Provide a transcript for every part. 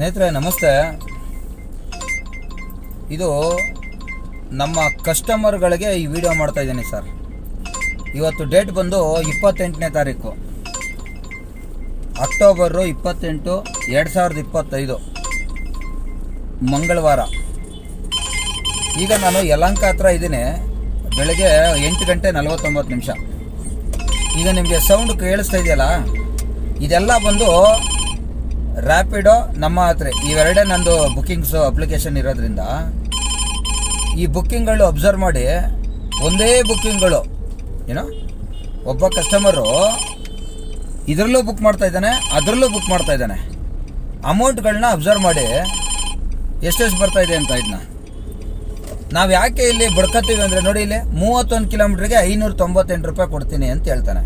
ಸ್ನೇಹಿತರೆ ನಮಸ್ತೆ. ಇದು ನಮ್ಮ ಕಸ್ಟಮರ್ಗಳಿಗೆ ಈ ವಿಡಿಯೋ ಮಾಡ್ತಾ ಇದ್ದೀನಿ ಸರ್. ಇವತ್ತು ಡೇಟ್ ಬಂದು 28ನೇ ತಾರೀಕು ಅಕ್ಟೋಬರ್ 28, 2025 ಮಂಗಳವಾರ. ಈಗ ನಾನು ಯಲಹಂಕ ಹತ್ರ ಇದ್ದೀನಿ. ಬೆಳಗ್ಗೆ 8 ಗಂಟೆ 49 ನಿಮಿಷ. ಈಗ ನಿಮಗೆ ಸೌಂಡ್ ಕೇಳಿಸ್ತಾ ಇದೆಯಲ್ಲ, ಇದೆಲ್ಲ ಬಂದು ರ್ಯಾಪಿಡೋ ನಮ್ಮ ಹತ್ರ ಇವೆರಡೇ ನಂದು ಬುಕ್ಕಿಂಗ್ಸು ಅಪ್ಲಿಕೇಶನ್ ಇರೋದ್ರಿಂದ ಈ ಬುಕ್ಕಿಂಗ್ಗಳು ಅಬ್ಸರ್ವ್ ಮಾಡಿ. ಒಂದೇ ಬುಕ್ಕಿಂಗ್ಗಳು ಏನೋ ಒಬ್ಬ ಕಸ್ಟಮರು ಇದರಲ್ಲೂ ಬುಕ್ ಮಾಡ್ತಾ ಇದ್ದಾನೆ, ಅದರಲ್ಲೂ ಬುಕ್ ಮಾಡ್ತಾ ಇದ್ದಾನೆ. ಅಮೌಂಟ್ಗಳನ್ನ ಅಬ್ಸರ್ವ್ ಮಾಡಿ ಎಷ್ಟೆಷ್ಟು ಬರ್ತಾ ಇದೆ ಅಂತ. ಇದನ್ನ ನಾವು ಯಾಕೆ ಇಲ್ಲಿ ಬಡ್ಕತ್ತೀವಿ ಅಂದರೆ ನೋಡಿ, ಇಲ್ಲಿ 31 ಕಿಲೋಮೀಟ್ರಿಗೆ 598 ರೂಪಾಯಿ ಕೊಡ್ತೀನಿ ಅಂತ ಹೇಳ್ತಾನೆ.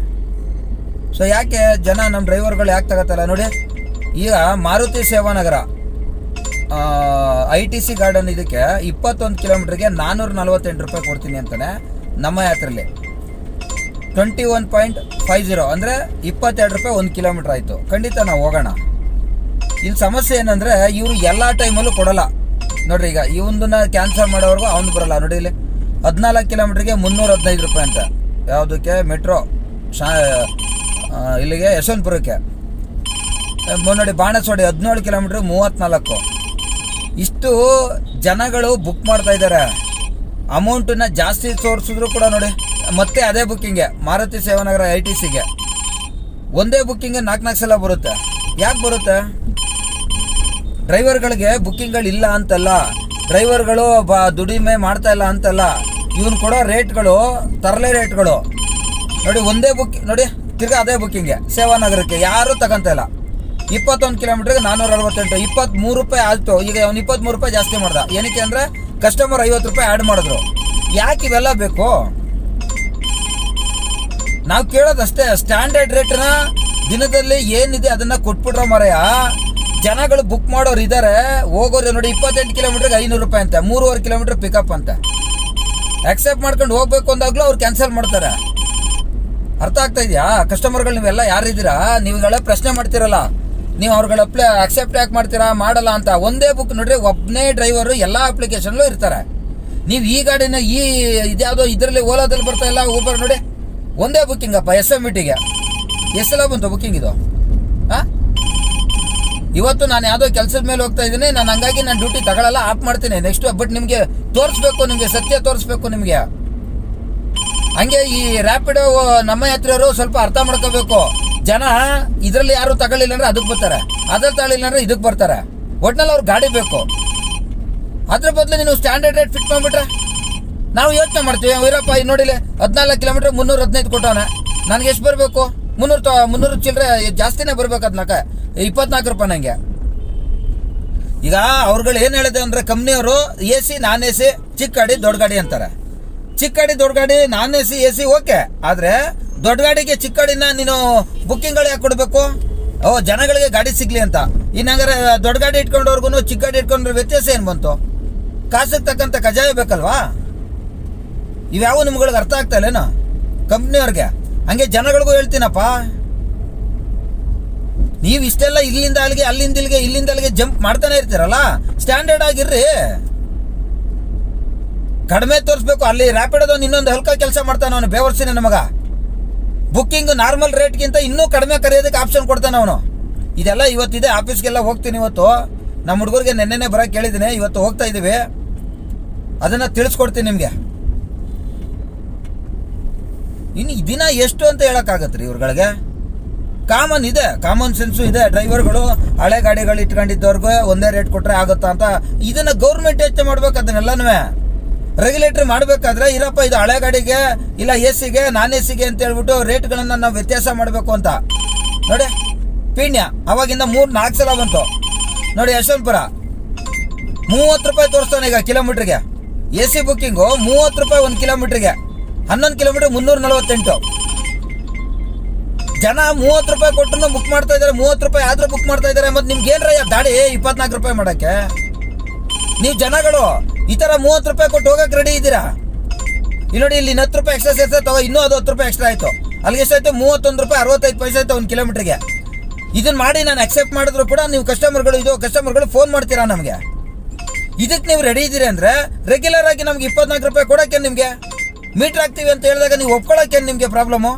ಸೊ ಯಾಕೆ ಜನ ನಮ್ಮ ಡ್ರೈವರ್ಗಳು ಯಾಕೆ ತಗೋತಲ್ಲ ನೋಡಿ. ಈಗ ಮಾರುತಿ ಸೇವಾನಗರ ITC ಗಾರ್ಡನ್ ಇದಕ್ಕೆ 21 ಕಿಲೋಮೀಟ್ರಿಗೆ 448 ರೂಪಾಯಿ ಕೊಡ್ತೀನಿ ಅಂತಾನೆ. ನಮ್ಮ ಯಾತ್ರೆಯಲ್ಲಿ 21.50 ಅಂದರೆ 22 ರೂಪಾಯಿ 1 ಕಿಲೋಮೀಟ್ರ್ ಆಯಿತು. ಖಂಡಿತ ನಾವು ಹೋಗೋಣ. ಇಲ್ಲಿ ಸಮಸ್ಯೆ ಏನಂದರೆ ಇವರು ಎಲ್ಲ ಟೈಮಲ್ಲೂ ಕೊಡಲ್ಲ ನೋಡ್ರಿ. ಈಗ ಇವೊಂದನ್ನ ಕ್ಯಾನ್ಸಲ್ ಮಾಡೋವರೆಗೂ ಅವನು ಬರಲ್ಲ ನೋಡಿ. ಇಲ್ಲಿ 14 ಕಿಲೋಮೀಟ್ರಿಗೆ 315 ರೂಪಾಯಿ ಅಂತ. ಯಾವುದಕ್ಕೆ? ಮೆಟ್ರೋ ಇಲ್ಲಿಗೆ ಯಶವಂತಪುರಕ್ಕೆ. ನೋಡಿ ಬಾಣಸವಾಡಿ 17 ಕಿಲೋಮೀಟ್ರ್ 34. ಇಷ್ಟು ಜನಗಳು ಬುಕ್ ಮಾಡ್ತಾ ಇದ್ದಾರೆ. ಅಮೌಂಟನ್ನ ಜಾಸ್ತಿ ತೋರಿಸಿದ್ರು ಕೂಡ ನೋಡಿ ಮತ್ತೆ ಅದೇ ಬುಕ್ಕಿಂಗೆ ಮಾರುತಿ ಸೇವಾನಗರ ITCಗೆ ಒಂದೇ ಬುಕ್ಕಿಂಗ್ 4 ಸಲ ಬರುತ್ತೆ. ಯಾಕೆ ಬರುತ್ತೆ? ಡ್ರೈವರ್ಗಳಿಗೆ ಬುಕ್ಕಿಂಗ್ಗಳು ಇಲ್ಲ ಅಂತಲ್ಲ, ಡ್ರೈವರ್ಗಳು ದುಡಿಮೆ ಮಾಡ್ತಾ ಇಲ್ಲ ಅಂತಲ್ಲ. ಇವನು ಕೊಡೋ ರೇಟ್ಗಳು ತರಲೆ ರೇಟ್ಗಳು ನೋಡಿ. ಒಂದೇ ಬುಕ್ಕಿಂಗ್ ನೋಡಿ, ತಿರ್ಗಾ ಅದೇ ಬುಕ್ಕಿಂಗೆ ಸೇವಾನಗರಕ್ಕೆ ಯಾರೂ ತಗೊಂತ ಇಲ್ಲ. 21 ಕಿಲೋಮೀಟ್ರಿಗೆ 468, 23 ರೂಪಾಯಿ ಆಯಿತು. ಈಗ ಅವ್ನು 23 ರೂಪಾಯಿ ಜಾಸ್ತಿ ಮಾಡ್ದ. ಏನಕ್ಕೆ ಅಂದರೆ ಕಸ್ಟಮರ್ 50 ರೂಪಾಯಿ ಆ್ಯಡ್ ಮಾಡಿದ್ರು. ಯಾಕೆ ಇವೆಲ್ಲ ಬೇಕು? ನಾವು ಕೇಳೋದಷ್ಟೇ, ಸ್ಟ್ಯಾಂಡರ್ಡ್ ರೇಟ್ನ ದಿನದಲ್ಲಿ ಏನಿದೆ ಅದನ್ನು ಕೊಟ್ಬಿಟ್ರೆ ಮರೆಯ. ಜನಗಳು ಬುಕ್ ಮಾಡೋರು ಇದ್ದಾರೆ, ಹೋಗೋರು ನೋಡಿ 28 ಕಿಲೋಮೀಟ್ರಿಗೆ 500 ರೂಪಾಯಿ ಅಂತ, 3.5 ಕಿಲೋಮೀಟ್ರ್ ಪಿಕಪ್ ಅಂತ. ಆಕ್ಸೆಪ್ಟ್ ಮಾಡ್ಕೊಂಡು ಹೋಗ್ಬೇಕು ಅಂದಾಗಲೂ ಅವ್ರು ಕ್ಯಾನ್ಸಲ್ ಮಾಡ್ತಾರೆ. ಅರ್ಥ ಆಗ್ತಾ ಇದೆಯಾ? ಕಸ್ಟಮರ್ಗಳು ನೀವೆಲ್ಲ ಯಾರಿದ್ದೀರಾ? ನೀವುಗಳೇ ಪ್ರಶ್ನೆ ಮಾಡ್ತಿರಲ್ಲ, ನೀವು ಅವ್ರುಗಳ ಅಕ್ಸೆಪ್ಟ್ ಯಾಕೆ ಮಾಡ್ತೀರಾ? ಮಾಡಲ್ಲ ಅಂತ. ಒಂದೇ ಬುಕ್ ನೋಡ್ರಿ, ಒಬ್ಬನೇ ಡ್ರೈವರು ಎಲ್ಲ ಅಪ್ಲಿಕೇಶನ್ಲೂ ಇರ್ತಾರೆ. ನೀವು ಈ ಗಾಡಿನ ಇದ್ಯಾವುದೋ ಇದರಲ್ಲಿ ಓಲಾದಲ್ಲಿ ಬರ್ತಾ ಇಲ್ಲ, ಊಬರ್ ನೋಡಿ ಒಂದೇ ಬುಕ್ಕಿಂಗಪ್ಪ. SMVTಗೆ ಎಷ್ಟೆಲ್ಲ ಬಂತು ಬುಕ್ಕಿಂಗ್ ಇದು? ಇವತ್ತು ನಾನು ಯಾವುದೋ ಕೆಲಸದ ಮೇಲೆ ಹೋಗ್ತಾ ಇದ್ದೀನಿ, ನಾನು ಹಂಗಾಗಿ ನಾನು ಡ್ಯೂಟಿ ತಗೊಳ್ಳಲ್ಲ, ಆಫ್ ಮಾಡ್ತೀನಿ ನೆಕ್ಸ್ಟ್. ಬಟ್ ನಿಮಗೆ ತೋರಿಸ್ಬೇಕು, ನಿಮಗೆ ಸತ್ಯ ತೋರಿಸ್ಬೇಕು ನಿಮಗೆ. ಹಂಗೆ ಈ ರ್ಯಾಪಿಡೋ ನಮ್ಮ ಯಾತ್ರೆಯವರು ಸ್ವಲ್ಪ ಅರ್ಥ ಮಾಡ್ಕೋಬೇಕು. ಜನ ಇದರಲ್ಲಿ ಯಾರು ತಗೊಳ್ಳಿಲ್ಲ ಅಂದ್ರೆ ಅದಕ್ಕೆ ಬರ್ತಾರೆ, ಅದ್ರಲ್ಲಿ ತಗೊಳ್ಳಿಲ್ಲ ಅಂದ್ರೆ ಇದಕ್ಕೆ ಬರ್ತಾರೆ. ಒಟ್ನಲ್ಲಿ ಅವ್ರು ಗಾಡಿ ಬೇಕು. ಅದ್ರ ಬದಲು ನೀವು ಸ್ಟ್ಯಾಂಡರ್ಡ್ ರೇಟ್ ಫಿಟ್ ಮಾಡ್ಬಿಟ್ರೆ ನಾವು ಯೋಚನೆ ಮಾಡ್ತೀವಿ. ವೀರಪ್ಪ ನೋಡಿಲಿ 14 ಕಿಲೋಮೀಟ್ರ್ 315 ಕೊಟ್ಟವನೆ, ನನಗೆ ಎಷ್ಟು ಬರಬೇಕು? 300 ಚಿಲ್ಲರೆ ಜಾಸ್ತಿನೇ ಬರ್ಬೇಕು. 24 ರೂಪಾಯಿ ನನಗೆ. ಈಗ ಅವ್ರುಗಳು ಏನು ಹೇಳಿದೆ ಅಂದರೆ ಕಂಪ್ನಿಯವರು AC ನಾನ್ AC ಚಿಕ್ಕ ಗಾಡಿ ದೊಡ್ಡ ಗಾಡಿ ಅಂತಾರೆ. ಚಿಕ್ಕ ಗಾಡಿ ದೊಡ್ಡ ಗಾಡಿ ನಾನ್ AC ಓಕೆ, ಆದರೆ ದೊಡ್ಡ ಗಾಡಿಗೆ ಚಿಕ್ಕ ಗಾಡಿನ ನೀನು ಬುಕ್ಕಿಂಗ್ಗಳು ಯಾಕೆ ಕೊಡಬೇಕು? ಜನಗಳಿಗೆ ಗಾಡಿ ಸಿಗ್ಲಿ ಅಂತ. ಇನ್ನಂಗಾರೆ ದೊಡ್ಡ ಗಾಡಿ ಇಟ್ಕೊಂಡವ್ರಿಗೂ ಚಿಕ್ಕ ಗಾಡಿ ಇಟ್ಕೊಂಡ್ರೆ ವ್ಯತ್ಯಾಸ ಏನು ಬಂತು? ಕಾಸಿಗೆ ತಕ್ಕಂಥ ಕಜಾಯ ಬೇಕಲ್ವಾ? ಇವ್ಯಾವು ನಿಮ್ಗಳಿಗೆ ಅರ್ಥ ಆಗ್ತಾ ಇಲ್ಲೇನು ಕಂಪ್ನಿಯವ್ರಿಗೆ? ಹಂಗೆ ಜನಗಳಿಗೂ ಹೇಳ್ತೀನಪ್ಪ, ನೀವು ಇಷ್ಟೆಲ್ಲ ಇಲ್ಲಿಂದ ಅಲ್ಲಿಗೆ, ಅಲ್ಲಿಂದ ಇಲ್ಲಿಗೆ, ಇಲ್ಲಿಂದ ಅಲ್ಲಿಗೆ ಜಂಪ್ ಮಾಡ್ತಾನೆ ಇರ್ತೀರಲ್ಲ, ಸ್ಟ್ಯಾಂಡರ್ಡ್ ಆಗಿರ್ರಿ. ಕಡಿಮೆ ತೋರಿಸ್ಬೇಕು. ಅಲ್ಲಿ ರ್ಯಾಪಿಡೋದವ್ನು ಇನ್ನೊಂದು ಹಲ್ಕ ಕೆಲಸ ಮಾಡ್ತಾನೆ, ಅವನು ಬೇವರ್ಸಿನ ನಮಗ. ಬುಕ್ಕಿಂಗ್ ನಾರ್ಮಲ್ ರೇಟ್ಗಿಂತ ಇನ್ನೂ ಕಡಿಮೆ ಕರೆಯೋದಕ್ಕೆ ಆಪ್ಷನ್ ಕೊಡ್ತಾನೆ ಅವನು. ಇದೆಲ್ಲ ಇವತ್ತಿದೆ. ಆಫೀಸ್ಗೆಲ್ಲ ಹೋಗ್ತೀನಿ ಇವತ್ತು. ನಮ್ಮ ಹುಡುಗರಿಗೆ ನೆನ್ನೆನೇ ಬರೋಕೆ ಕೇಳಿದ್ದೀನಿ, ಇವತ್ತು ಹೋಗ್ತಾ ಇದ್ದೀವಿ. ಅದನ್ನು ತಿಳಿಸ್ಕೊಡ್ತೀನಿ ನಿಮಗೆ. ಇನ್ನು ದಿನ ಎಷ್ಟು ಅಂತ ಹೇಳೋಕ್ಕಾಗತ್ತೆ ರೀ ಇವ್ರುಗಳಿಗೆ? ಕಾಮನ್ ಇದೆ, ಕಾಮನ್ ಸೆನ್ಸು ಇದೆ. ಡ್ರೈವರ್ಗಳು ಹಳೆ ಗಾಡಿಗಳು ಇಟ್ಕೊಂಡಿದ್ದವ್ರಿಗೂ ಒಂದೇ ರೇಟ್ ಕೊಟ್ಟರೆ ಆಗುತ್ತಾ ಅಂತ ಇದನ್ನು ಗೌರ್ಮೆಂಟ್ ಯೋಚನೆ ಮಾಡ್ಬೇಕು. ಅದನ್ನೆಲ್ಲನೂ ರೆಗ್ಯುಲೇಟರಿ ಮಾಡಬೇಕಾದ್ರೆ ಇರಪ್ಪ ಇದು ಹಳೆ ಗಾಡಿಗೆ ಇಲ್ಲ AC-ಗೆ ನಾನ್ AC-ಗೆ ಅಂತ ಹೇಳ್ಬಿಟ್ಟು ರೇಟ್ಗಳನ್ನು ನಾವು ವ್ಯತ್ಯಾಸ ಮಾಡಬೇಕು ಅಂತ ನೋಡಿ. ಪೀಣ್ಯ ಅವಾಗಿಂದ 3-4 ಸಲ ಬಂತು ನೋಡಿ. ಯಶವಂತಪುರ 30 ರೂಪಾಯಿ ತೋರಿಸ್ತಾನೆ ಈಗ ಕಿಲೋಮೀಟ್ರಿಗೆ. AC ಬುಕ್ಕಿಂಗು 30 ರೂಪಾಯಿ 1 ಕಿಲೋಮೀಟ್ರಿಗೆ. 11 ಕಿಲೋಮೀಟ್ರ್ 348. ಜನ 30 ರೂಪಾಯಿ ಕೊಟ್ಟು ಬುಕ್ ಮಾಡ್ತಾ ಇದ್ದಾರೆ. 30 ರೂಪಾಯಿ ಆದ್ರೂ ಬುಕ್ ಮಾಡ್ತಾ ಇದ್ದಾರೆ. ಮತ್ತು ನಿಮ್ಗೆ ಏನ್ರಯ್ಯ ದಾಡಿ 24 ರೂಪಾಯಿ ಮಾಡೋಕ್ಕೆ? ನೀವು ಜನಗಳು ಈ ಥರ 30 ರೂಪಾಯಿ ಕೊಟ್ಟು ಹೋಗಕ್ಕೆ ರೆಡಿ ಇದ್ದೀರಾ? ಇಲ್ಲಿ ನೋಡಿ, ಇಲ್ಲಿ 10 ರೂಪಾಯಿ ಎಕ್ಸ್ಟ್ರಾ ಸೇರ್ತಾ ತಗೋ, ಇನ್ನೂ ಅದು 10 ರೂಪಾಯಿ ಎಕ್ಸ್ಟ್ರಾ ಆಯಿತು. ಅಲ್ಲಿಗೆ ಎಷ್ಟಾಯ್ತು? 31 ರೂಪಾಯಿ 65 ಪೈಸೆ ಆಯ್ತು 1 ಕಿಲೋಮೀಟ್ರಿಗೆ. ಇದನ್ನ ಮಾಡಿ ನಾನು ಅಕ್ಸೆಪ್ಟ್ ಮಾಡಿದ್ರು ಕೂಡ ನೀವು ಕಸ್ಟಮರ್ಗಳು ಫೋನ್ ಮಾಡ್ತೀರಾ ನಮಗೆ. ಇದಕ್ಕೆ ನೀವು ರೆಡಿ ಇದ್ದೀರಿ ಅಂದರೆ ರೆಗ್ಯುಲರ್ ಆಗಿ ನಮ್ಗೆ 24 ರೂಪಾಯಿ ಕೊಡೋಕೆ ನಿಮಗೆ ಮೀಟ್ರ್ ಹಾಕ್ತೀವಿ ಅಂತ ಹೇಳಿದಾಗ ನೀವು ಒಪ್ಕೊಳ್ಳೋಕೆ ನಿಮಗೆ ಪ್ರಾಬ್ಲಮ್ಮು?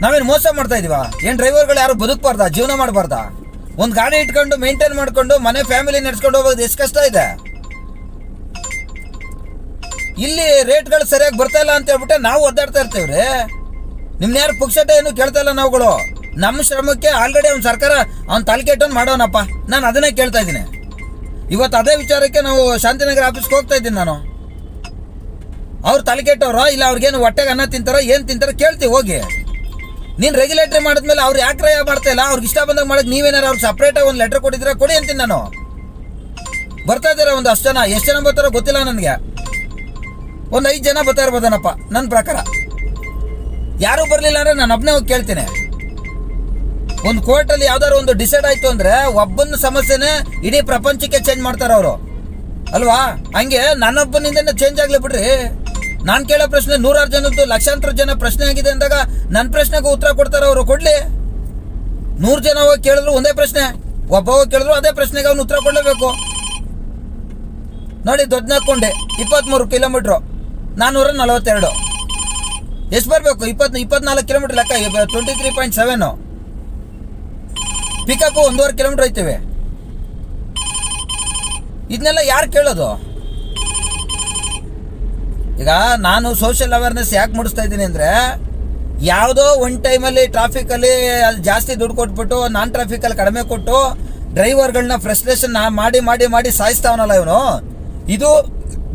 ನಾವೇನು ಮೋಸ ಮಾಡ್ತಾ ಇದೀವಾ? ಏನು ಡ್ರೈವರ್ಗಳು ಯಾರು ಬದುಕಬಾರ್ದಾ, ಜೀವನ ಮಾಡಬಾರ್ದಾ? ಒಂದು ಗಾಡಿ ಇಟ್ಕೊಂಡು ಮೇಂಟೈನ್ ಮಾಡ್ಕೊಂಡು ಮನೆ ಫ್ಯಾಮಿಲಿ ನಡೆಸ್ಕೊಂಡು ಹೋಗೋದು ಎಷ್ಟು ಕಷ್ಟ ಇದೆ. ಇಲ್ಲಿ ರೇಟ್ಗಳು ಸರಿಯಾಗಿ ಬರ್ತಾ ಇಲ್ಲ ಅಂತ ಹೇಳ್ಬಿಟ್ಟೆ ನಾವು ಒದ್ದಾಡ್ತಾ ಇರ್ತೀವ್ರಿ. ನಿಮ್ನ ಯಾರು ಪುಕ್ಷಟೆ ಏನು ಕೇಳ್ತಾ ಇಲ್ಲ ನಾವುಗಳು. ನಮ್ಮ ಶ್ರಮಕ್ಕೆ ಆಲ್ರೆಡಿ ಅವ್ನು ಸರ್ಕಾರ ಅವ್ನು ತಲೆಕೆಟ್ಟನ್ನು ಮಾಡೋನಪ್ಪ. ನಾನು ಅದನ್ನೇ ಕೇಳ್ತಾ ಇದ್ದೀನಿ. ಇವತ್ತು ಅದೇ ವಿಚಾರಕ್ಕೆ ನಾವು ಶಾಂತಿನಗರ ಆಫೀಸ್ಗೆ ಹೋಗ್ತಾ ಇದ್ದೀನಿ ನಾನು. ಅವ್ರು ತಲೆಕೆಟ್ಟವ್ರ ಇಲ್ಲ ಅವ್ರಿಗೇನು ಹೊಟ್ಟೆಗೆ ಅನ್ನ ತಿಂತಾರೋ ಏನು ತಿಂತಾರೋ ಕೇಳ್ತೀವಿ ಹೋಗಿ. ನೀನು ರೆಗ್ಯುಲೇಟರಿ ಮಾಡಿದ್ಮೇಲೆ ಅವ್ರು ಯಾಕೆ ಮಾಡ್ತಾ ಇಲ್ಲ? ಅವ್ರಿಗೆ ಇಷ್ಟ ಬಂದಾಗ ಮಾಡೋದು ನೀವೇನಾರು ಅವ್ರು ಸಪ್ರೇಟಾಗಿ ಒಂದು ಲೆಟರ್ ಕೊಟ್ಟಿದ್ರೆ ಕೊಡಿ ಅಂತೀನಿ ನಾನು. ಬರ್ತಾ ಇದ್ದಾರೆ ಒಂದು 10 ಜನ, ಎಷ್ಟು ಜನ ಬರ್ತಾರೋ ಗೊತ್ತಿಲ್ಲ ನನಗೆ. ಒಂದು 5 ಜನ ಬರ್ತಾ ಇರ್ಬೋದನಪ್ಪ ನನ್ನ ಪ್ರಕಾರ. ಯಾರೂ ಬರಲಿಲ್ಲ ಅಂದರೆ ನಾನು ಒಬ್ಬನೇ ಹೋಗಿ ಕೇಳ್ತೀನಿ. ಒಂದು ಕೋರ್ಟಲ್ಲಿ ಯಾವ್ದಾದ್ರು ಒಂದು ಡಿಸೈಡ್ ಆಯಿತು ಅಂದರೆ ಒಬ್ಬನ ಸಮಸ್ಯೆನೇ ಇಡೀ ಪ್ರಪಂಚಕ್ಕೆ ಚೇಂಜ್ ಮಾಡ್ತಾರೆ ಅವರು ಅಲ್ವಾ? ಹಂಗೆ ನನ್ನೊಬ್ಬನಿಂದ ಚೇಂಜ್ ಆಗಲಿ ಬಿಡ್ರಿ. ನಾನು ಕೇಳೋ ಪ್ರಶ್ನೆ 100 ಜನದ್ದು ಲಕ್ಷಾಂತರ ಜನ ಪ್ರಶ್ನೆ ಆಗಿದೆ ಅಂದಾಗ ನನ್ನ ಪ್ರಶ್ನೆಗೂ ಉತ್ತರ ಕೊಡ್ತಾರೆ ಅವರು. ಕೊಡಲಿ. 100 ಜನ ಹೋಗಿ ಕೇಳಿದ್ರು ಒಂದೇ ಪ್ರಶ್ನೆ, ಒಬ್ಬ ಹೋಗಿ ಕೇಳಿದ್ರು ಅದೇ ಪ್ರಶ್ನೆಗೆ ಅವ್ನು ಉತ್ತರ ಕೊಡಲೇಬೇಕು. ನೋಡಿ, ದೊಡ್ಡನಕೊಂಡೆ 23 ಕಿಲೋಮೀಟ್ರು 442 ಎಷ್ಟು ಬರಬೇಕು? 24 ಕಿಲೋಮೀಟರ್ ಲೆಕ್ಕ 23.7. ಪಿಕಪ್ 1.5 ಕಿಲೋಮೀಟರ್ ಐತಿವಿ. ಇದನ್ನೆಲ್ಲ ಯಾರು ಕೇಳೋದು? ಈಗ ನಾನು ಸೋಷಿಯಲ್ ಅವೇರ್ನೆಸ್ ಯಾಕೆ ಮೂಡಿಸ್ತಾ ಇದ್ದೀನಿ ಅಂದರೆ, ಯಾವುದೋ ಒಂದು ಟೈಮಲ್ಲಿ ಟ್ರಾಫಿಕಲ್ಲಿ ಅಲ್ಲಿ ಜಾಸ್ತಿ ದುಡ್ಡು ಕೊಟ್ಬಿಟ್ಟು ನಾನ್ ಟ್ರಾಫಿಕಲ್ಲಿ ಕಡಿಮೆ ಕೊಟ್ಟು ಡ್ರೈವರ್ಗಳನ್ನ ಫ್ರಸ್ಟ್ರೇಷನ್ ಮಾಡಿ ಮಾಡಿ ಮಾಡಿ ಸಾಯಿಸ್ತಾವನಲ್ಲ ಇವನು. ಇದು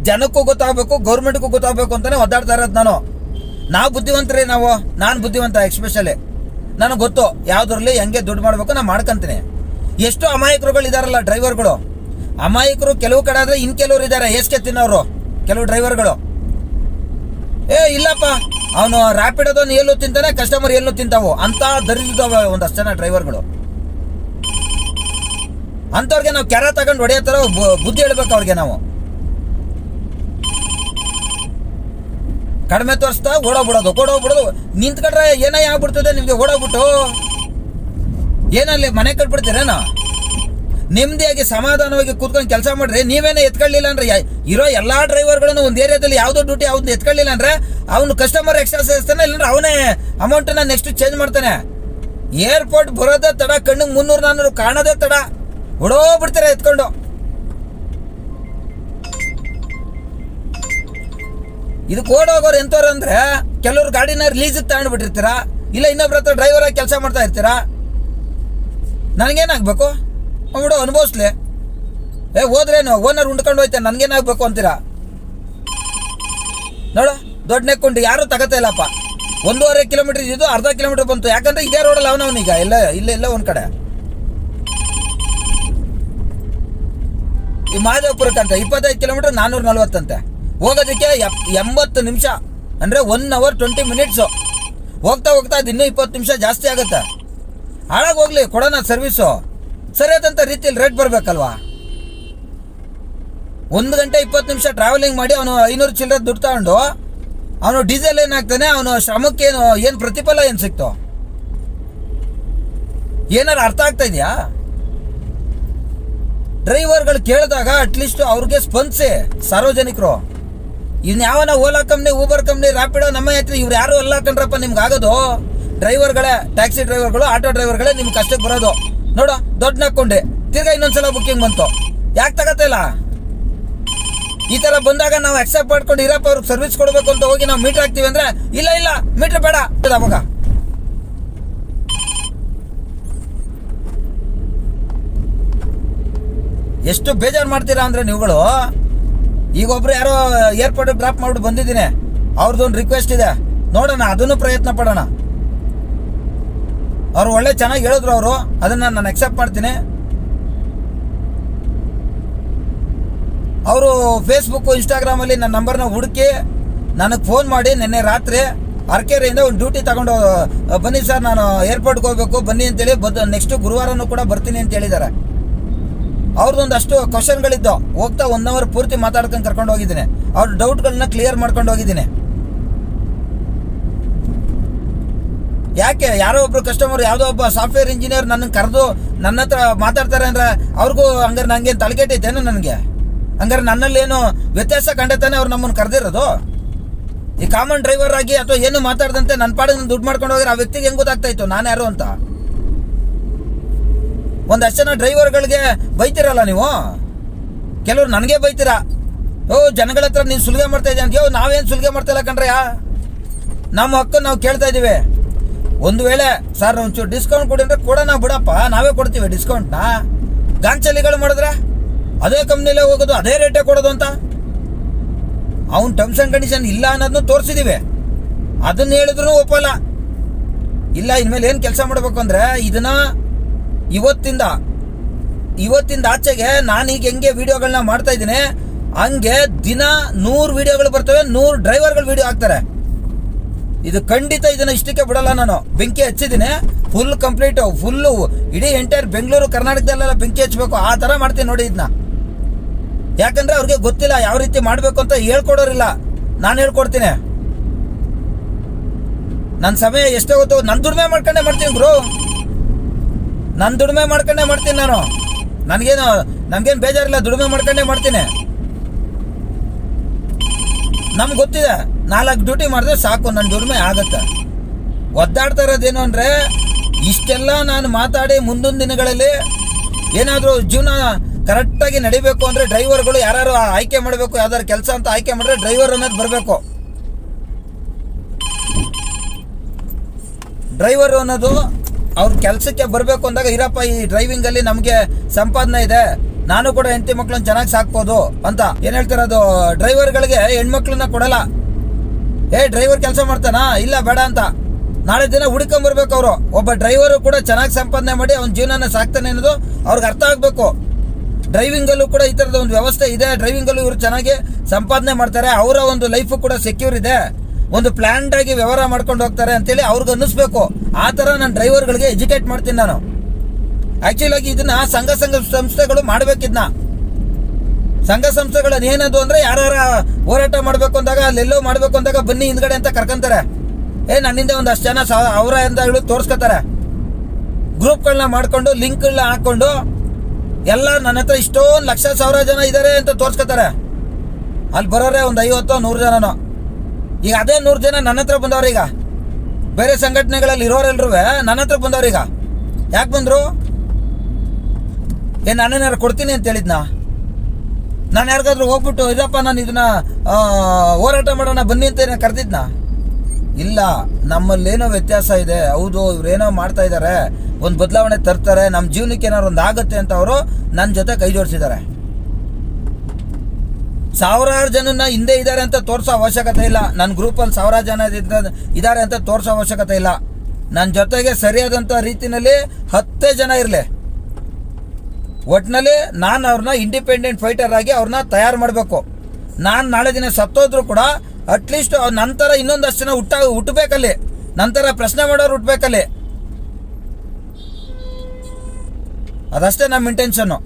ಜನಕ್ಕೂ ಗೊತ್ತಾಗಬೇಕು, ಗೌರ್ಮೆಂಟ್ಗೂ ಗೊತ್ತಾಗಬೇಕು ಅಂತಲೇ ಒದ್ದಾಡ್ತಾ ಇರೋದು ನಾವು ಬುದ್ಧಿವಂತರೇ ನಾನು ಬುದ್ಧಿವಂತ ಎಕ್ಸ್ಪೆಷಲಿ. ನನಗೆ ಗೊತ್ತು ಯಾವುದ್ರಲ್ಲಿ ಹೆಂಗೆ ದುಡ್ಡು ಮಾಡಬೇಕು ನಾನು ಮಾಡ್ಕೊಂತೀನಿ. ಎಷ್ಟು ಅಮಾಯಕರುಗಳು ಇದಾರಲ್ಲ ಡ್ರೈವರ್ಗಳು. ಅಮಾಯಕರು ಕೆಲವು ಕಡೆ ಆದರೆ ಇನ್ನು ಕೆಲವರು ಇದ್ದಾರೆ ಹೇಸಿಗೆ ತಿನ್ನೋರು ಕೆಲವು ಡ್ರೈವರ್ಗಳು. ಇಲ್ಲಪ್ಪ ಅವನು ರ್ಯಾಪಿಡೋದನ್ನು ಎಲ್ಲೂ ತಿಂತಾನೆ, ಕಸ್ಟಮರ್ ಎಲ್ಲೂ ತಿಂತಾವು ಅಂತ ದರಿದ್ರದವ ಒಂದಷ್ಟು ಜನ ಡ್ರೈವರ್ಗಳು. ಅಂಥವ್ರಿಗೆ ನಾವು ಕೆರ ತಗೊಂಡು ಹೊಡೆಯೋ ಥರ ಬುದ್ಧಿ ಹೇಳ್ಬೇಕು ಅವ್ರಿಗೆ. ನಾವು ಕಡಿಮೆ ತೋರಿಸ್ತಾ ಓಡೋಗ್ಬಿಡೋದು ನಿಂತ್ಕೊಂಡ್ರೆ ಏನೇ ಆಗ್ಬಿಡ್ತದೆ ನಿಮಗೆ. ಓಡೋಗ್ಬಿಟ್ಟು ಏನಲ್ಲಿ ಮನೆ ಕಟ್ಬಿಡ್ತೀರೇನೋ? ನೆಮ್ಮದಿಯಾಗಿ ಸಮಾಧಾನವಾಗಿ ಕೂತ್ಕೊಂಡು ಕೆಲಸ ಮಾಡ್ರಿ. ನೀವೇನೇ ಎತ್ಕೊಳ್ಳಿಲ್ಲ ಅಂದ್ರೆ ಇರೋ ಎಲ್ಲಾ ಡ್ರೈವರ್ಗಳನ್ನು ಒಂದು ಏರಿಯಾದಲ್ಲಿ ಯಾವುದೋ ಡ್ಯೂಟಿ ಯಾವ್ದು ಎತ್ಕೊಳ್ಳಿಲ್ಲ ಅಂದ್ರೆ ಅವನು ಕಸ್ಟಮರ್ ಎಕ್ಸ್ಟ್ರಾ ಸೇರಿಸ್ತಾನೆ, ಇಲ್ಲಾಂದ್ರೆ ಅವನೇ ಅಮೌಂಟನ್ನ ನೆಕ್ಸ್ಟ್ ಚೇಂಜ್ ಮಾಡ್ತಾನೆ. ಏರ್ಪೋರ್ಟ್ ಬರೋದೇ ತಡ, ಕಣ್ಣಿಗೆ 300-400 ಕಾಣೋದೇ ತಡ, ಓಡೋಗ್ಬಿಡ್ತಾರೆ ಎತ್ಕೊಂಡು. ಇದಕ್ಕೆ ಓಡೋಗೋರು ಎಂತವ್ರು ಅಂದ್ರೆ ಕೆಲವ್ರು ಗಾಡಿನ ರಿಲೀಸಿಗೆ ತಗೊಂಡ್ಬಿಟ್ಟಿರ್ತೀರಾ, ಇಲ್ಲ ಇನ್ನೊಬ್ರ ಹತ್ರ ಡ್ರೈವರ್ ಆಗಿ ಕೆಲಸ ಮಾಡ್ತಾ ಇರ್ತೀರಾ. ನನಗೇನಾಗಬೇಕು? ಬಿಡು ಅನುಭವಿಸ್ಲಿ. ಹೋದ್ರೇನು ಓನರ್ ಉಂಡ್ಕೊಂಡು ಹೋಯ್ತಾನೆ, ನನಗೇನಾಗಬೇಕು ಅಂತೀರಾ? ನೋಡು, ದೊಡ್ಡ ನೆಕ್ಕೊಂಡು ಯಾರು ತಗೋತಾ ಇಲ್ಲಪ್ಪ. 1.5 ಕಿಲೋಮೀಟರ್ ಇದ್ದು 1/2 ಕಿಲೋಮೀಟರ್ ಬಂತು. ಯಾಕಂದ್ರೆ ಇದೇ ರೋಡಲ್ಲಿ ಅವನವನೀಗ ಇಲ್ಲ ಒಂದ್ ಕಡೆ ಈ ಮಹದೇವಪುರಕ್ಕಂತ 25 ಕಿಲೋಮೀಟರ್ 440 ಅಂತೆ. ಹೋಗೋದಕ್ಕೆ 80 ನಿಮಿಷ ಅಂದರೆ 1 hour 20 minutes. ಹೋಗ್ತಾ ಅದು ಇನ್ನೂ 20 ನಿಮಿಷ ಜಾಸ್ತಿ ಆಗುತ್ತೆ. ಹಾಳಾಗೋಗ್ಲಿ, ಕೊಡೋಣ ಸರ್ವಿಸು. ಸರಿಯಾದಂಥ ರೀತಿಯಲ್ಲಿ ರೇಟ್ ಬರಬೇಕಲ್ವಾ? 1 ಗಂಟೆ 20 ನಿಮಿಷ ಟ್ರಾವೆಲಿಂಗ್ ಮಾಡಿ ಅವನು 500 ಚಿಲ್ಲರೆ ದುಡ್ಡು ತಗೊಂಡು ಅವನು ಡೀಸೆಲ್ ಏನಾಗ್ತಾನೆ, ಅವನು ಶ್ರಮಕ್ಕೆ ಏನು ಪ್ರತಿಫಲ ಏನು ಸಿಕ್ತು? ಏನಾರು ಅರ್ಥ ಆಗ್ತಾ ಇದೆಯಾ? ಡ್ರೈವರ್ಗಳು ಕೇಳಿದಾಗ ಅಟ್ಲೀಸ್ಟ್ ಅವ್ರಿಗೆ ಸ್ಪಂದಿಸಿ ಸಾರ್ವಜನಿಕರು. ಇನ್ಯಾವನ Ola company, Uber company, Rapido, Namma Yatri ಇವ್ರು ಯಾರು ಎಲ್ಲ ಕಂಡ್ರಪ್ಪ ನಿಮ್ಗೆ ಆಗೋದು. ಡ್ರೈವರ್ಗಳೇ, ಟ್ಯಾಕ್ಸಿ ಡ್ರೈವರ್ಗಳು, ಆಟೋ ಡ್ರೈವರ್ಗಳೇ ನಿಮ್ಗೆ ಕಷ್ಟಕ್ಕೆ ಬರೋದು. ನೋಡು, ದೊಡ್ಡ ನಕ್ಕೊಂಡೆ ತಿರ್ಗಾ ಇನ್ನೊಂದ್ಸಲ ಬುಕ್ಕಿಂಗ್ ಬಂತು. ಯಾಕೆ ತಗತ್ತ ಇಲ್ಲ? ಈ ತರ ಬಂದಾಗ ನಾವು ಅಕ್ಸೆಪ್ಟ್ ಮಾಡ್ಕೊಂಡು ಇರಪ್ಪ ಅವ್ರಿಗೆ ಸರ್ವಿಸ್ ಕೊಡಬೇಕು ಅಂತ ಹೋಗಿ ನಾವು ಮೀಟರ್ ಹಾಕ್ತೀವಿ ಅಂದ್ರೆ ಇಲ್ಲ ಮೀಟರ್ ಬೇಡ ಅವಾಗ. ಎಷ್ಟು ಬೇಜಾರು ಮಾಡ್ತೀರಾ ಅಂದ್ರೆ ನೀವುಗಳು. ಈಗ ಒಬ್ರು ಯಾರೋ ಏರ್ಪೋರ್ಟ್ ಡ್ರಾಪ್ ಮಾಡ್ಬಿಟ್ಟು ಬಂದಿದ್ದೀನಿ, ಅವ್ರದ್ದೊಂದು ರಿಕ್ವೆಸ್ಟ್ ಇದೆ, ನೋಡೋಣ, ಅದನ್ನು ಪ್ರಯತ್ನ ಪಡೋಣ. ಅವ್ರು ಒಳ್ಳೆ ಚೆನ್ನಾಗಿ ಹೇಳಿದ್ರು, ಅವರು ಅದನ್ನ ನಾನು ಅಕ್ಸೆಪ್ಟ್ ಮಾಡ್ತೀನಿ. ಅವರು ಫೇಸ್ಬುಕ್ಕು, ಇನ್ಸ್ಟಾಗ್ರಾಮಲ್ಲಿ ನನ್ನ ನಂಬರ್ನ ಹುಡುಕಿ ನನಗೆ ಫೋನ್ ಮಾಡಿ ನಿನ್ನೆ ರಾತ್ರಿ ಅರ್ಕೆರೆಯಿಂದ ಒಂದು ಡ್ಯೂಟಿ ತಗೊಂಡು ಬನ್ನಿ ಸರ್, ನಾನು ಏರ್ಪೋರ್ಟ್ಗೆ ಹೋಗ್ಬೇಕು ಬನ್ನಿ ಅಂತೇಳಿ ನೆಕ್ಸ್ಟ್ ಗುರುವಾರನೂ ಕೂಡ ಬರ್ತೀನಿ ಅಂತ ಹೇಳಿದ್ದಾರೆ. ಅವ್ರದ್ದೊಂದಷ್ಟು ಕ್ವಶನ್ಗಳಿದ್ದು ಹೋಗ್ತಾ 1 hour ಪೂರ್ತಿ ಮಾತಾಡ್ಕೊಂಡು ಕರ್ಕೊಂಡು ಹೋಗಿದ್ದೀನಿ. ಅವ್ರ ಡೌಟ್ಗಳನ್ನ ಕ್ಲಿಯರ್ ಮಾಡ್ಕೊಂಡು ಹೋಗಿದ್ದೀನಿ. ಯಾಕೆ ಯಾರೋ ಒಬ್ರು ಕಸ್ಟಮರ್ ಯಾವುದೋ ಒಬ್ಬ ಸಾಫ್ಟ್ವೇರ್ ಇಂಜಿನಿಯರ್ ನನ್ನ ಕರೆದು ನನ್ನ ಹತ್ರ ಮಾತಾಡ್ತಾರೆ ಅಂದ್ರೆ ಅವ್ರಿಗೂ ಹಂಗಾರೆ ನನಗೇನು ತಲೆಕೆಟ್ಟೈತೇನು ನನಗೆ? ಹಂಗಾರೆ ನನ್ನಲ್ಲೇನು ವ್ಯತ್ಯಾಸ ಕಂಡತಾನೆ ಅವ್ರು ನಮ್ಮನ್ನು ಕರೆದಿರೋದು? ಈ ಕಾಮನ್ ಡ್ರೈವರ್ ಆಗಿ ಅಥವಾ ಏನು ಮಾತಾಡ್ದಂತೆ ನನ್ನ ಪಾಡಿಗೆ ದುಡ್ಡು ಮಾಡ್ಕೊಂಡು ಹೋಗಿರೋ ಆ ವ್ಯಕ್ತಿಗೆ ಹೆಂಗೆ ಗೊತ್ತಾಗ್ತಾ ಇತ್ತು ನಾನು ಯಾರು ಅಂತ? ಒಂದಷ್ಟು ಜನ ಡ್ರೈವರ್ಗಳಿಗೆ ಬೈತಿರಲ್ಲ ನೀವು, ಕೆಲವ್ರು ನನಗೆ ಬೈತೀರಾ. ಜನಗಳ ಹತ್ರ ನೀನು ಸುಲಿಗೆ ಮಾಡ್ತಾ ಇದ್ದೀಯ ಅಂತ. ನಾವೇನು ಸುಲಿಗೆ ಮಾಡ್ತಾ ಇಲ್ಲ ಕಣ್ರಯ್ಯ, ನಮ್ಮ ಹಕ್ಕು ನಾವು ಕೇಳ್ತಾ ಇದ್ದೀವಿ. ಒಂದು ವೇಳೆ ಸರ್ ಒಂಚೂರು ಡಿಸ್ಕೌಂಟ್ ಕೊಡಿ ಅಂದ್ರೆ ಕೊಡೋಣ ಬಿಡಪ್ಪ, ನಾವೇ ಕೊಡ್ತೀವಿ ಡಿಸ್ಕೌಂಟ್ನ. ಗಾಂಚಲಿಗಳು ಮಾಡಿದ್ರೆ ಅದೇ ಕಂಪ್ನಿಲೇ ಹೋಗೋದು, ಅದೇ ರೇಟೇ ಕೊಡೋದು ಅಂತ ಅವ್ನು ಟರ್ಮ್ಸ್ ಆ್ಯಂಡ್ ಕಂಡೀಷನ್ ಇಲ್ಲ ಅನ್ನೋದನ್ನು ತೋರಿಸಿದ್ದೀವಿ. ಅದನ್ನ ಹೇಳಿದ್ರು ಒಪ್ಪಲ್ಲ. ಇಲ್ಲ ಇನ್ಮೇಲೆ ಏನು ಕೆಲಸ ಮಾಡಬೇಕು ಅಂದರೆ ಇದನ್ನ ಇವತ್ತಿಂದ ಆಚೆಗೆ ನಾನೀಗ ಹೆಂಗೆ ವಿಡಿಯೋಗಳನ್ನ ಮಾಡ್ತಾ ಇದ್ದೀನಿ ಹಂಗೆ ದಿನ 100 ವಿಡಿಯೋಗಳು ಬರ್ತವೆ, 100 ಡ್ರೈವರ್ಗಳು ವಿಡಿಯೋ ಹಾಕ್ತಾರೆ. ಇದು ಖಂಡಿತ ಇದನ್ನ ಇಷ್ಟಕ್ಕೆ ಬಿಡಲ್ಲ. ನಾನು ಬೆಂಕಿ ಹಚ್ಚಿದ್ದೀನಿ, ಫುಲ್ ಕಂಪ್ಲೀಟ್, ಫುಲ್ಲು ಇಡೀ ಎಂಟೈರ್ ಬೆಂಗಳೂರು ಕರ್ನಾಟಕದಲ್ಲೆಲ್ಲ ಬೆಂಕಿ ಹಚ್ಚಬೇಕು ಆ ಥರ ಮಾಡ್ತೀನಿ ನೋಡಿ ಇದನ್ನ. ಯಾಕಂದ್ರೆ ಅವ್ರಿಗೆ ಗೊತ್ತಿಲ್ಲ ಯಾವ ರೀತಿ ಮಾಡಬೇಕು ಅಂತ, ಹೇಳ್ಕೊಡೋರಿಲ್ಲ, ನಾನು ಹೇಳ್ಕೊಡ್ತೀನಿ. ನನ್ನ ಸಮಯ ಎಷ್ಟೇ ಗೊತ್ತು, ನನ್ನ ದುಡಿಮೆ ಮಾಡ್ಕೊಂಡೇ ಮಾಡ್ತೀನಿ ಬ್ರೋ, ನನ್ನ ದುಡಿಮೆ ಮಾಡ್ಕೊಂಡೇ ಮಾಡ್ತೀನಿ ನಾನು. ನಮ್ಗೇನು ಬೇಜಾರಿಲ್ಲ, ದುಡಿಮೆ ಮಾಡ್ಕೊಂಡೇ ಮಾಡ್ತೀನಿ. ನಮ್ಗೆ ಗೊತ್ತಿದೆ 4 ಡ್ಯೂಟಿ ಮಾಡಿದ್ರೆ ಸಾಕು, ನನ್ನ ದುಡಿಮೆ ಆಗುತ್ತೆ. ಒದ್ದಾಡ್ತಾ ಇರೋದೇನು ಅಂದರೆ ಇಷ್ಟೆಲ್ಲ ನಾನು ಮಾತಾಡಿ ಮುಂದಿನ ದಿನಗಳಲ್ಲಿ ಏನಾದರೂ ಜೀವನ ಕರೆಕ್ಟಾಗಿ ನಡಿಬೇಕು ಅಂದರೆ ಡ್ರೈವರ್ಗಳು ಯಾರು ಆಯ್ಕೆ ಮಾಡಬೇಕು, ಯಾವ್ದಾದ್ರು ಕೆಲಸ ಅಂತ ಆಯ್ಕೆ ಮಾಡಿದ್ರೆ ಡ್ರೈವರ್ ಅನ್ನೋದು ಬರಬೇಕು. ಡ್ರೈವರ್ ಅನ್ನೋದು ಅವ್ರ ಕೆಲಸಕ್ಕೆ ಬರಬೇಕು ಅಂದಾಗ, ಇರಪ್ಪ ಈ ಡ್ರೈವಿಂಗಲ್ಲಿ ನಮಗೆ ಸಂಪಾದನೆ ಇದೆ, ನಾನು ಕೂಡ ಹೆಂಡತಿ ಮಕ್ಕಳನ್ನ ಚೆನ್ನಾಗಿ ಸಾಕ್ಬೋದು ಅಂತ ಏನು ಹೇಳ್ತಾರೆ. ಅದು ಡ್ರೈವರ್ಗಳಿಗೆ ಹೆಣ್ಮಕ್ಳನ್ನ ಕೊಡಲ್ಲ. ಡ್ರೈವರ್ ಕೆಲಸ ಮಾಡ್ತಾನಾ, ಇಲ್ಲ ಬೇಡ ಅಂತ. ನಾಳೆ ದಿನ ಹುಡ್ಕೊಂಬರ್ಬೇಕು ಅವರು. ಒಬ್ಬ ಡ್ರೈವರು ಕೂಡ ಚೆನ್ನಾಗಿ ಸಂಪಾದನೆ ಮಾಡಿ ಅವ್ನ ಜೀವನನ ಸಾಕ್ತಾನೆ ಅನ್ನೋದು ಅವ್ರಿಗೆ ಅರ್ಥ ಆಗಬೇಕು. ಡ್ರೈವಿಂಗಲ್ಲೂ ಕೂಡ ಈ ಥರದ ಒಂದು ವ್ಯವಸ್ಥೆ ಇದೆ, ಡ್ರೈವಿಂಗಲ್ಲೂ ಇವರು ಚೆನ್ನಾಗಿ ಸಂಪಾದನೆ ಮಾಡ್ತಾರೆ, ಅವರ ಒಂದು ಲೈಫು ಕೂಡ ಸೆಕ್ಯೂರ್ ಇದೆ, ಒಂದು ಪ್ಲ್ಯಾನ್ಡ್ ಆಗಿ ವ್ಯವಹಾರ ಮಾಡ್ಕೊಂಡು ಹೋಗ್ತಾರೆ ಅಂತೇಳಿ ಅವ್ರಿಗೆ ಅನ್ನಿಸ್ಬೇಕು. ಆ ಥರ ನಾನು ಡ್ರೈವರ್ಗಳಿಗೆ ಎಜುಕೇಟ್ ಮಾಡ್ತೀನಿ ನಾನು. ಆ್ಯಕ್ಚುಲ್ ಆಗಿ ಇದನ್ನ ಸಂಘ ಸಂಸ್ಥೆಗಳು ಮಾಡಬೇಕಿದ್ನ. ಸಂಘ ಸಂಸ್ಥೆಗಳನ್ನ ಏನದು ಅಂದರೆ ಯಾರು ಹೋರಾಟ ಮಾಡಬೇಕು ಅಂದಾಗ, ಅಲ್ಲೆಲ್ಲೋ ಮಾಡಬೇಕು ಅಂದಾಗ ಬನ್ನಿ ಹಿಂದ್ಗಡೆ ಅಂತ ಕರ್ಕೊಂತಾರೆ. ನನ್ನಿಂದ ಒಂದಷ್ಟು ಜನ ಅವರ ಅಂತ ಹೇಳಿ ತೋರಿಸ್ಕೊತಾರೆ. ಗ್ರೂಪ್ಗಳನ್ನ ಮಾಡ್ಕೊಂಡು ಲಿಂಕ್ಗಳನ್ನ ಹಾಕ್ಕೊಂಡು ಎಲ್ಲ ನನ್ನ ಹತ್ರ ಇಷ್ಟೊಂದು ಲಕ್ಷ ಸಾವಿರ ಜನ ಇದ್ದಾರೆ ಅಂತ ತೋರಿಸ್ಕೊತಾರೆ. ಅಲ್ಲಿ ಬರೋರೆ ಒಂದು 50-100 ಜನನೋ. ಈಗ ಅದೇ 100 ಜನ ನನ್ನ ಹತ್ರ ಬಂದವ್ರೀಗ. ಬೇರೆ ಸಂಘಟನೆಗಳಲ್ಲಿ ಇರೋರೆಲ್ರೂ ನನ್ನ ಹತ್ರ ಬಂದವ್ರೀಗ. ಯಾಕೆ ಬಂದರು? ನಾನೇನಾರು ಕೊಡ್ತೀನಿ ಅಂತ ಹೇಳಿದ್ನಾ? ನಾನು ಯಾರಿಗಾದ್ರೂ ಹೋಗ್ಬಿಟ್ಟು ಇದಪ್ಪ ನಾನು ಇದನ್ನ ಹೋರಾಟ ಮಾಡೋಣ ಬನ್ನಿ ಅಂತ ಕರೆದಿದ್ನ? ಇಲ್ಲ. ನಮ್ಮಲ್ಲೇನೋ ವ್ಯತ್ಯಾಸ ಇದೆ. ಹೌದು, ಇವರೇನೋ ಮಾಡ್ತಾ ಇದ್ದಾರೆ, ಒಂದು ಬದಲಾವಣೆ ತರ್ತಾರೆ, ನಮ್ಮ ಜೀವನಕ್ಕೆ ಏನಾದ್ರು ಒಂದು ಆಗುತ್ತೆ ಅಂತ ಅವರು ನನ್ನ ಜೊತೆ ಕೈ ಜೋಡಿಸಿದ್ದಾರೆ. ಸಾವಿರಾರು ಜನನ ಹಿಂದೆ ಇದ್ದಾರೆ ಅಂತ ತೋರಿಸೋ ಅವಶ್ಯಕತೆ ಇಲ್ಲ. ನನ್ನ ಗ್ರೂಪಲ್ಲಿ 1000 ಜನ ಇದ್ದಾರೆ ಅಂತ ತೋರಿಸೋ ಅವಶ್ಯಕತೆ ಇಲ್ಲ. ನನ್ನ ಜೊತೆಗೆ ಸರಿಯಾದಂಥ ರೀತಿಯಲ್ಲಿ 10 ಜನ ಇರಲಿ. ಒಟ್ಟಿನಲ್ಲಿ ನಾನು ಅವ್ರನ್ನ ಇಂಡಿಪೆಂಡೆಂಟ್ ಫೈಟರ್ ಆಗಿ ಅವ್ರನ್ನ ತಯಾರು ಮಾಡಬೇಕು. ನಾನು ನಾಳೆ ದಿನ ಸತ್ತೋದ್ರು ಕೂಡ ಅಟ್ಲೀಸ್ಟ್ ನಂತರ ಇನ್ನೊಂದಷ್ಟು ಜನ ಹುಟ್ಟಬೇಕಲ್ಲಿ, ನಂತರ ಪ್ರಶ್ನೆ ಮಾಡೋರು ಹುಟ್ಟಬೇಕಲ್ಲಿ. ಅದಷ್ಟೇ ನಮ್ಮ ಇಂಟೆನ್ಷನ್ನು.